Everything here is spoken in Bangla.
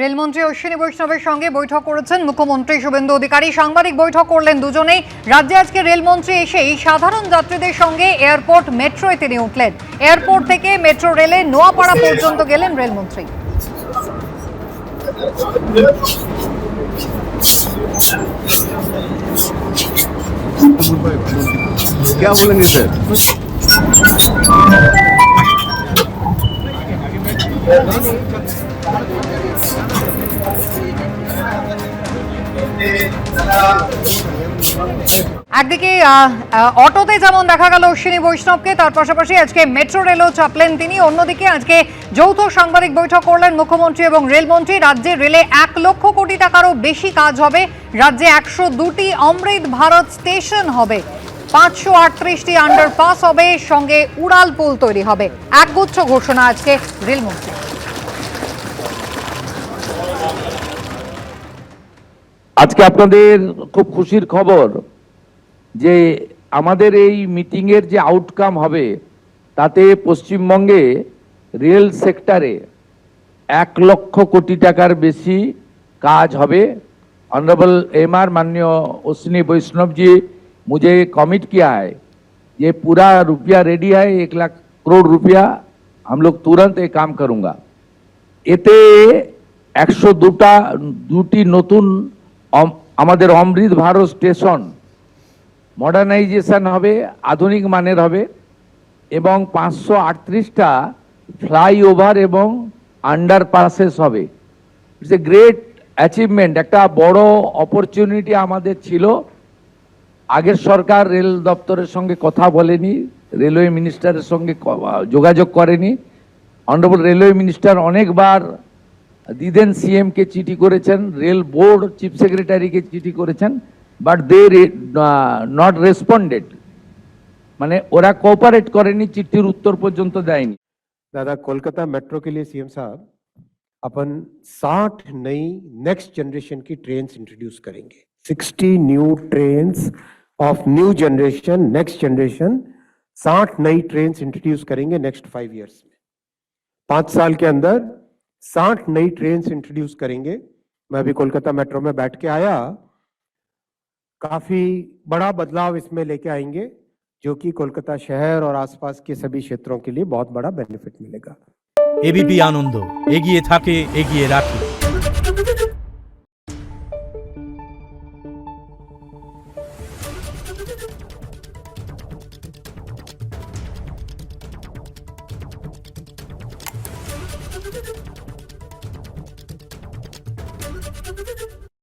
রেলমন্ত্রী অশ্বিনী বৈষ্ণবের সঙ্গে বৈঠক করেছেন মুখ্যমন্ত্রী শুভেন্দু অধিকারী। সাংবাদিক বৈঠক করলেন দুজনেই। রাজ্যে আজকে রেলমন্ত্রী এসেই সাধারণ যাত্রীদের সঙ্গে এয়ারপোর্ট মেট্রোয় তিনি উঠলেন। এয়ারপোর্ট থেকে মেট্রো রেলে নোয়াপাড়া পর্যন্ত গেলেন রেলমন্ত্রী। क्या बोलेंगे सर? একদিকে অটোতে যেমন দেখা গেল অশ্বিনী বৈষ্ণবকে, তার পাশাপাশি আজকে মেট্রো রেলও চাপলেন তিনি। অন্যদিকে আজকে যৌথ সাংবাদিক বৈঠক করলেন মুখ্যমন্ত্রী এবং রেলমন্ত্রী। রাজ্যে রেলে 1 লক্ষ কোটি টাকারও বেশি কাজ হবে। রাজ্যে 102টি অমৃত ভারত স্টেশন হবে, 538টি আন্ডারপাস হবে, সঙ্গে উড়াল পুল তৈরি হবে। একগুচ্ছ ঘোষণা আজকে রেলমন্ত্রী। আজকে আপনাদের খুব খুশির খবর যে আমাদের এই মিটিং এর যে আউটকাম হবে তাতে পশ্চিমবঙ্গে রেল সেক্টরে 1 লক্ষ কোটি টাকার বেশি কাজ হবে। ऑनरेबल एमआर माननीय अश्विनी वैष्णव जी मुझे कमिट किया है, ये पूरा रुपया रेडी है, 1 लाख करोड़ रुपया हम लोग तुरंत ये काम करूँगा। এতে 102টি নতুন আমাদের অমৃত ভারত স্টেশন মডার্নাইজেশন হবে, আধুনিক মানের হবে, এবং 538টা ফ্লাইওভার এবং আন্ডারপাসেস হবে। ইটস এ গ্রেট অ্যাচিভমেন্ট, একটা বড় অপরচুনিটি আমাদের ছিল। আগের সরকার রেল দপ্তরের সঙ্গে কথা বলেনি, রেলওয়ে মিনিস্টারের সঙ্গে যোগাযোগ করেনি। অনারেবল রেলওয়ে মিনিস্টার অনেকবার দিদেন সিএম কে চিঠি করেছেন, রেল বোর্ড চিফ সেক্রেটারিকে চিঠি করেছেন, বাট দে নট রেসপন্ডেড, মানে ওরা কোঅপারেট করেনি, চিঠির উত্তর পর্যন্ত দেয়নি। दादा कोलकाता मेट्रो के लिए सीएम साहब अपन 60 नई नेक्स्ट जनरेशन की ट्रेन्स इंट्रोड्यूस करेंगे। 60 new trains of new generation, next generation, 60 नई ट्रेन्स इंट्रोड्यूस करेंगे नेक्स्ट 5 इयर्स में। 5 साल के अंदर 60 नई ट्रेन्स इंट्रोड्यूस करेंगे। मैं अभी कोलकाता मेट्रो में बैठ के आया, काफी बड़ा बदलाव इसमें लेके आएंगे, जो कि कोलकाता शहर और आसपास के सभी क्षेत्रों के लिए बहुत बड़ा बेनिफिट मिलेगा। एबीपी आनंद एगिए थाके एगिए राखे।